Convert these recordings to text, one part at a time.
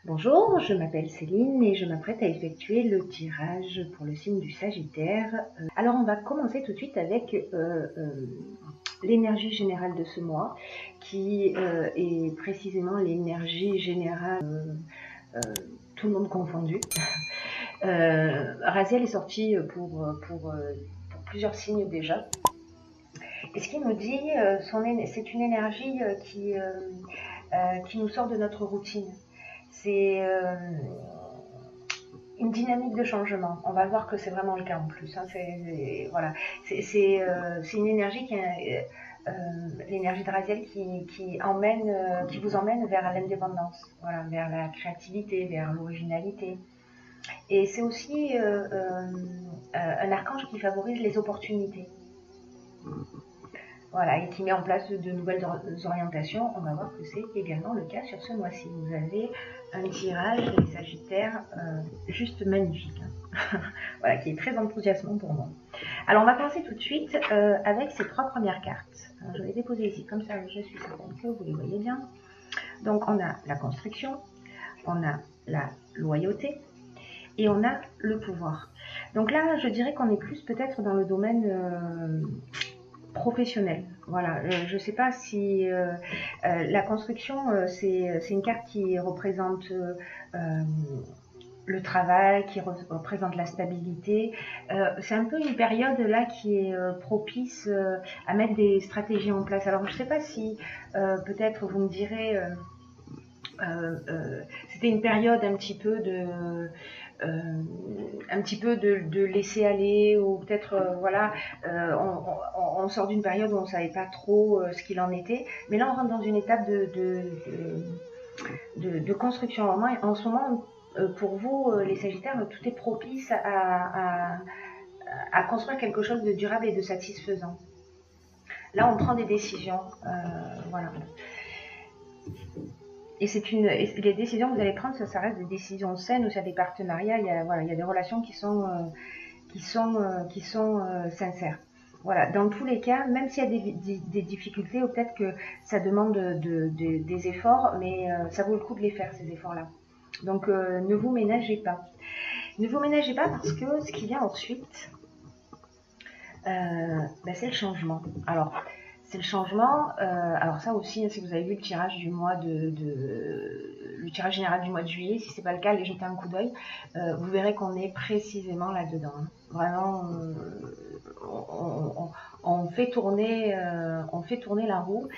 Bonjour, je m'appelle Céline et je m'apprête à effectuer le tirage pour le signe du Sagittaire. Alors on va commencer tout de suite avec l'énergie générale de ce mois, qui est précisément l'énergie générale, tout le monde confondu. Raziel est sorti pour plusieurs signes déjà. Et ce qu'il nous dit, c'est une énergie qui nous sort de notre routine. C'est une dynamique de changement. On va voir que c'est vraiment le cas en plus. Hein. Voilà. C'est une énergie l'énergie de Raziel qui vous emmène vers l'indépendance, voilà, vers la créativité, vers l'originalité. Et c'est aussi un archange qui favorise les opportunités. Voilà, et qui met en place de nouvelles orientations. On va voir que c'est également le cas sur ce mois-ci. Vous avez un tirage des Sagittaires juste magnifique, hein. Voilà, qui est très enthousiasmant pour moi. Alors on va commencer tout de suite avec ces trois premières cartes. Alors, je vais les déposer ici, comme ça je suis certaine que vous les voyez bien. Donc on a la construction, on a la loyauté et on a le pouvoir. Donc là, je dirais qu'on est plus peut-être dans le domaine professionnel. Voilà, je ne sais pas si la construction, c'est une carte qui représente le travail, qui représente la stabilité. C'est un peu une période là qui est propice à mettre des stratégies en place. Alors je ne sais pas si peut-être vous me direz c'était une période un petit peu de laisser aller, ou peut-être voilà, on sort d'une période où on ne savait pas trop ce qu'il en était, mais là on rentre dans une étape de construction. En ce moment, pour vous les Sagittaires, tout est propice à construire quelque chose de durable et de satisfaisant. Là on prend des décisions, voilà. Et les décisions que vous allez prendre, ça reste des décisions saines, ou sur des partenariats. Il y a des relations qui sont sincères. Voilà, dans tous les cas, même s'il y a des difficultés, ou peut-être que ça demande des efforts, mais ça vaut le coup de les faire, ces efforts-là. Donc ne vous ménagez pas. Ne vous ménagez pas, parce que ce qui vient ensuite, c'est le changement. Alors, c'est le changement. Alors ça aussi, si vous avez vu le tirage du mois le tirage général du mois de juillet, si c'est pas le cas, allez jeter un coup d'œil. Vous verrez qu'on est précisément là-dedans. Hein. Vraiment, on fait tourner la roue.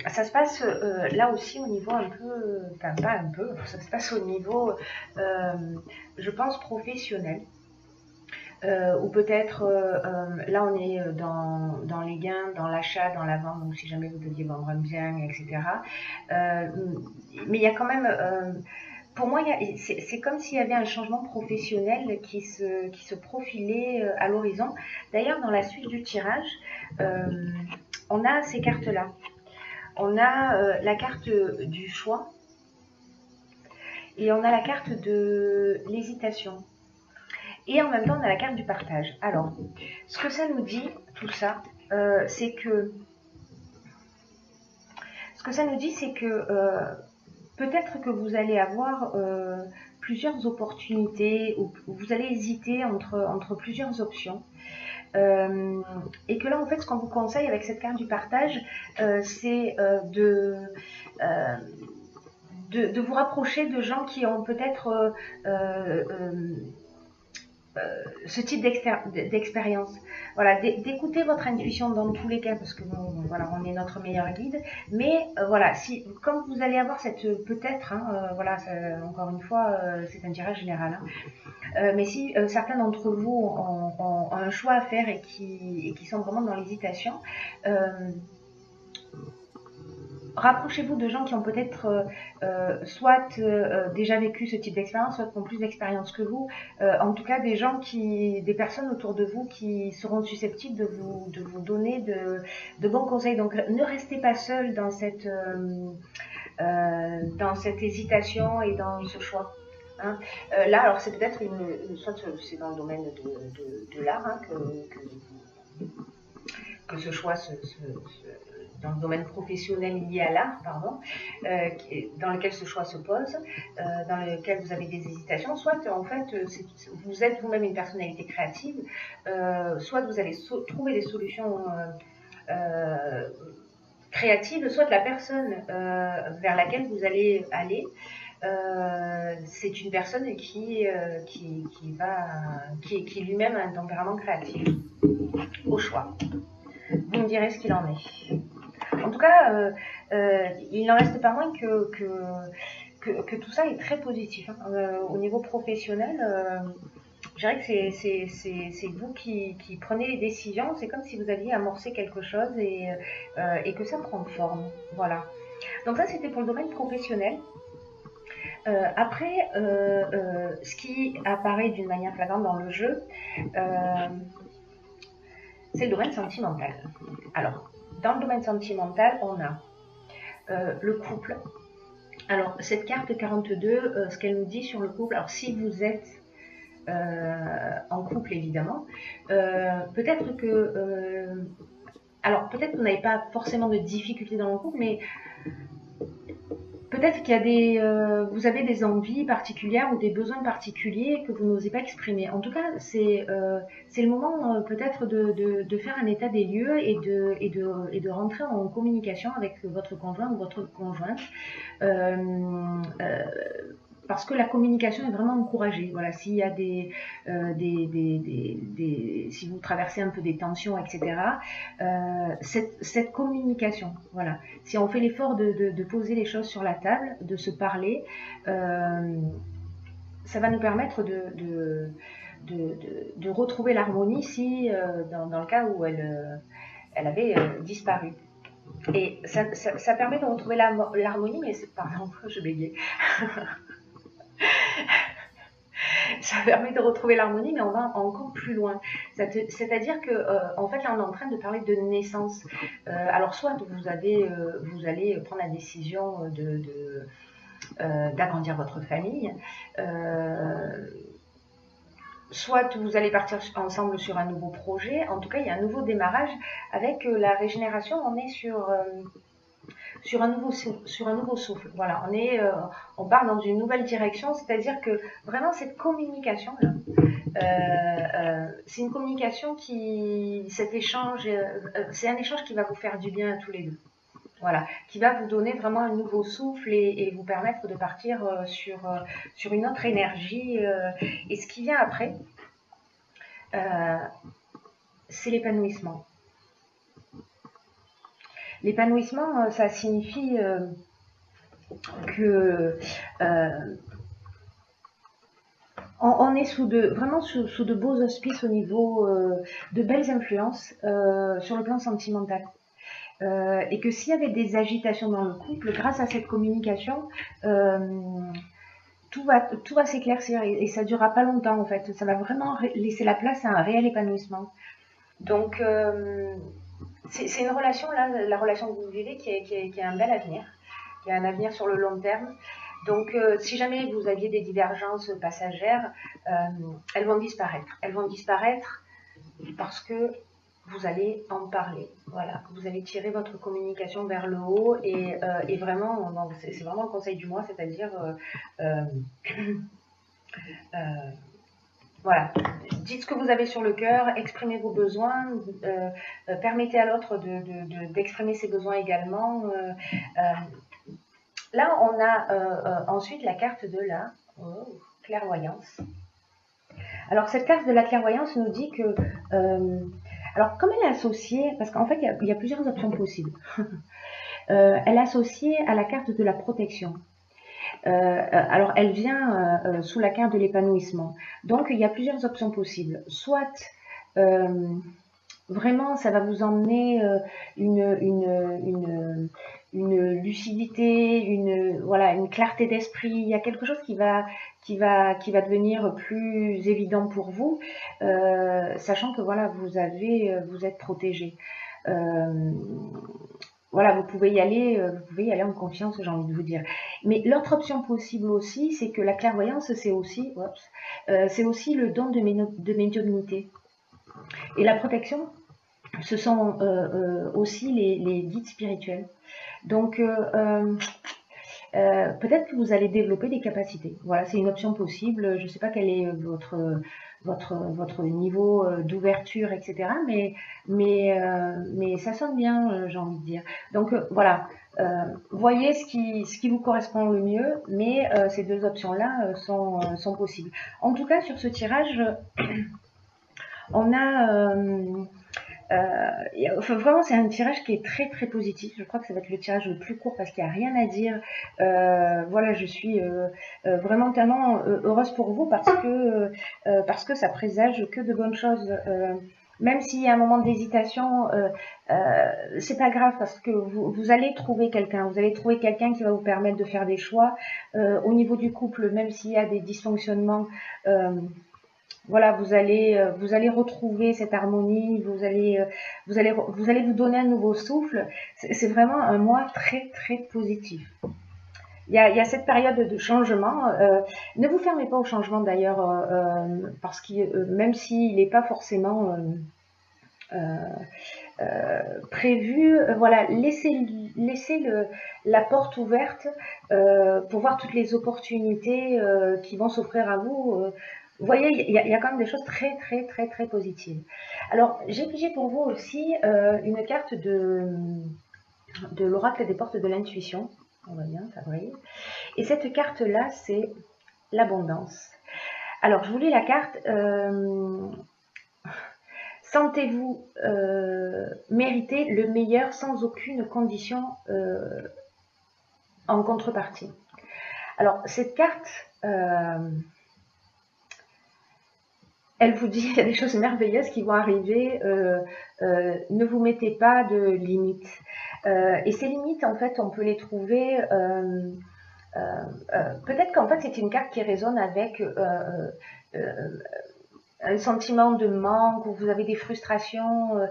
Ça se passe là aussi au niveau un peu, enfin pas un peu, ça se passe au niveau, je pense, professionnel. Ou peut-être là on est dans les gains, dans l'achat, dans la vente, donc si jamais vous deviez vendre un bien, etc. Mais il y a quand même, pour moi, c'est comme s'il y avait un changement professionnel qui se profilait à l'horizon. D'ailleurs, dans la suite du tirage, on a ces cartes-là. On a la carte du choix et on a la carte de l'hésitation. Et en même temps, on a la carte du partage. Alors, ce que ça nous dit, tout ça, c'est que... Ce que ça nous dit, c'est que peut-être que vous allez avoir plusieurs opportunités, ou vous allez hésiter entre plusieurs options. Et que là, en fait, ce qu'on vous conseille avec cette carte du partage, c'est de vous rapprocher de gens qui ont peut-être... ce type d'expérience. Voilà, d'écouter votre intuition dans tous les cas, parce que voilà, on est notre meilleur guide. Mais voilà, quand vous allez avoir cette peut-être, hein, voilà, encore une fois, c'est un tirage général. Hein, mais si certains d'entre vous ont un choix à faire et qui sont vraiment dans l'hésitation, rapprochez-vous de gens qui ont peut-être soit déjà vécu ce type d'expérience, soit qui ont plus d'expérience que vous. En tout cas, des personnes autour de vous qui seront susceptibles de vous donner de bons conseils. Donc, ne restez pas seul dans cette hésitation et dans ce choix. Hein. Là, alors c'est peut-être soit c'est dans le domaine de l'art, hein, que ce choix dans le domaine professionnel lié à l'art, pardon, dans lequel ce choix se pose, dans lequel vous avez des hésitations, soit en fait vous êtes vous-même une personnalité créative, soit vous allez trouver des solutions créatives, soit la personne vers laquelle vous allez aller, c'est une personne qui lui-même a un tempérament créatif, au choix. Vous me direz ce qu'il en est. En tout cas, il n'en reste pas moins que tout ça est très positif. Au niveau professionnel, je dirais que c'est vous qui prenez les décisions. C'est comme si vous aviez amorcé quelque chose et que ça prend forme. Voilà. Donc ça, c'était pour le domaine professionnel. Après, ce qui apparaît d'une manière flagrante dans le jeu, c'est le domaine sentimental. Alors, dans le domaine sentimental, on a le couple. Alors, cette carte 42, ce qu'elle nous dit sur le couple, alors si vous êtes en couple, évidemment, peut-être que... alors, peut-être que vous n'avez pas forcément de difficultés dans le couple, mais peut-être qu'il y a vous avez des envies particulières ou des besoins particuliers que vous n'osez pas exprimer. En tout cas, c'est le moment peut-être de faire un état des lieux et de rentrer en communication avec votre conjoint ou votre conjointe. Parce que la communication est vraiment encouragée. Voilà, s'il y a si vous traversez un peu des tensions, etc., cette communication, voilà, si on fait l'effort de poser les choses sur la table, de se parler, ça va nous permettre de retrouver l'harmonie si, dans le cas où elle avait disparu. Et ça permet de retrouver l'harmonie, mais pardon, je bégayais. Ça permet de retrouver l'harmonie, mais on va encore plus loin. C'est-à-dire que, en fait, là, on est en train de parler de naissance. Alors, soit vous allez prendre la décision d'agrandir votre famille, soit vous allez partir ensemble sur un nouveau projet. En tout cas, il y a un nouveau démarrage. Avec la régénération, on est sur un nouveau souffle. Voilà, on part dans une nouvelle direction, c'est-à-dire que vraiment cette communication là, c'est une communication cet échange, c'est un échange qui va vous faire du bien à tous les deux. Voilà, qui va vous donner vraiment un nouveau souffle et vous permettre de partir sur une autre énergie. Et ce qui vient après, c'est l'épanouissement. L'épanouissement, ça signifie que on est vraiment sous de beaux auspices au niveau de belles influences sur le plan sentimental. Et que s'il y avait des agitations dans le couple, grâce à cette communication, tout va s'éclaircir et ça ne durera pas longtemps en fait. Ça va vraiment laisser la place à un réel épanouissement. Donc, c'est une relation, là, la relation que vous vivez, qui a un bel avenir, qui a un avenir sur le long terme. Donc, si jamais vous aviez des divergences passagères, elles vont disparaître. Elles vont disparaître parce que vous allez en parler. Voilà, vous allez tirer votre communication vers le haut et vraiment, c'est vraiment le conseil du mois, c'est-à-dire voilà, dites ce que vous avez sur le cœur, exprimez vos besoins, permettez à l'autre d'exprimer ses besoins également. Là, on a ensuite la carte de la clairvoyance. Alors, cette carte de la clairvoyance nous dit que... alors, comme elle est associée, parce qu'en fait, il y a plusieurs options possibles. Elle est associée à la carte de la protection. Alors, elle vient sous la carte de l'épanouissement. Donc, il y a plusieurs options possibles. Soit, vraiment, ça va vous emmener une lucidité, voilà, une clarté d'esprit. Il y a quelque chose qui va devenir plus évident pour vous, sachant que voilà, vous êtes protégé. Voilà, vous pouvez y aller en confiance, j'ai envie de vous dire. Mais l'autre option possible aussi, c'est que la clairvoyance, c'est aussi le don de médiumnité. Et la protection, ce sont aussi les guides spirituels. Donc, peut-être que vous allez développer des capacités. Voilà, c'est une option possible. Je ne sais pas quel est votre niveau d'ouverture, etc. Mais ça sonne bien, j'ai envie de dire. Donc, voilà. Voyez ce qui vous correspond le mieux, mais ces deux options-là sont possibles. En tout cas, sur ce tirage, on a... vraiment, c'est un tirage qui est très très positif. Je crois que ça va être le tirage le plus court parce qu'il n'y a rien à dire. Voilà, je suis vraiment tellement heureuse pour vous parce que ça présage que de bonnes choses. Même s'il y a un moment d'hésitation, c'est pas grave parce que vous allez trouver quelqu'un. Vous allez trouver quelqu'un qui va vous permettre de faire des choix. Au niveau du couple, même s'il y a des dysfonctionnements, voilà, vous allez retrouver cette harmonie, vous allez vous donner un nouveau souffle. C'est vraiment un mois très très positif. Il y a cette période de changement. Ne vous fermez pas au changement d'ailleurs, parce que même s'il n'est pas forcément prévu, voilà, laissez la porte ouverte pour voir toutes les opportunités qui vont s'offrir à vous. Vous voyez, il y a quand même des choses très très très très positives. Alors, j'ai pigé pour vous aussi une carte de l'oracle des portes de l'intuition. On va bien, ça brille. Et cette carte-là, c'est l'abondance. Alors, je vous lis la carte. Sentez-vous mériter le meilleur sans aucune condition en contrepartie. Alors, cette carte, elle vous dit qu'il y a des choses merveilleuses qui vont arriver. Ne vous mettez pas de limites. Et ces limites, en fait, on peut les trouver... peut-être qu'en fait, c'est une carte qui résonne avec... un sentiment de manque, où vous avez des frustrations,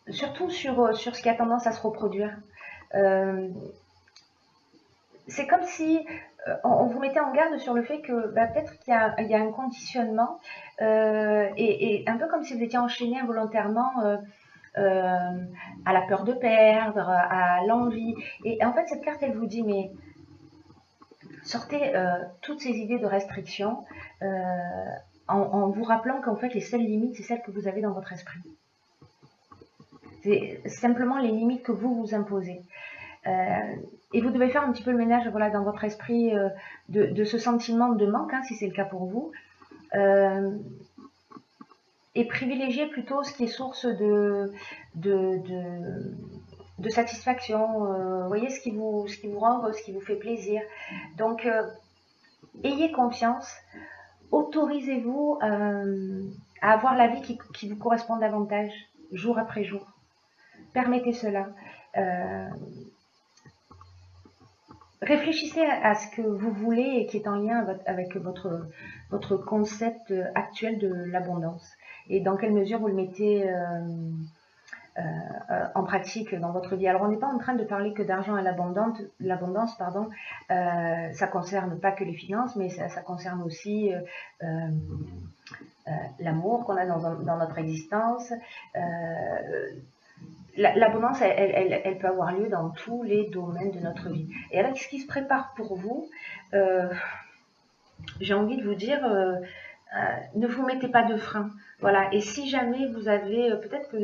surtout sur ce qui a tendance à se reproduire. C'est comme si on vous mettait en garde sur le fait que peut-être qu'il y a un conditionnement, et un peu comme si vous étiez enchaîné involontairement à la peur de perdre, à l'envie. Et en fait, cette carte, elle vous dit, mais sortez toutes ces idées de restriction, en vous rappelant qu'en fait, les seules limites, c'est celles que vous avez dans votre esprit. C'est simplement les limites que vous vous imposez. Et vous devez faire un petit peu le ménage, voilà, dans votre esprit de ce sentiment de manque, hein, si c'est le cas pour vous. Et privilégier plutôt ce qui est source de satisfaction. Vous voyez, ce qui vous rend heureux, ce qui vous fait plaisir. Donc, ayez confiance. Autorisez-vous à avoir la vie qui vous correspond davantage, jour après jour. Permettez cela. Réfléchissez à ce que vous voulez et qui est en lien avec votre concept actuel de l'abondance. Et dans quelle mesure vous le mettez en pratique dans votre vie. Alors, on n'est pas en train de parler que d'argent à l'abondance, pardon. Ça concerne pas que les finances, mais ça concerne aussi l'amour qu'on a dans notre existence. L'abondance, elle peut avoir lieu dans tous les domaines de notre vie. Et avec ce qui se prépare pour vous, j'ai envie de vous dire, ne vous mettez pas de frein. Voilà. Et si jamais vous avez, peut-être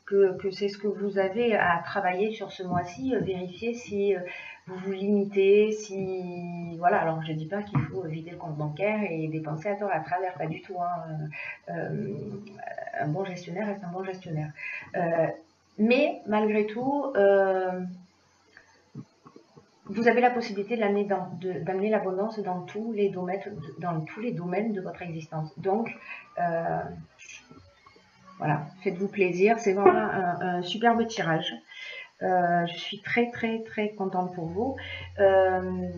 que c'est ce que vous avez à travailler sur ce mois-ci, vérifiez si vous vous limitez, si... Voilà, alors je ne dis pas qu'il faut vider le compte bancaire et dépenser à tort à travers, pas du tout. Hein. Un bon gestionnaire reste un bon gestionnaire. Mais malgré tout, vous avez la possibilité d'amener l'abondance dans tous les domaines de votre existence. Donc, voilà, faites-vous plaisir. C'est vraiment un superbe tirage. Je suis très très très contente pour vous. Je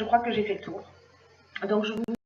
crois que j'ai fait le tour. Donc, je vous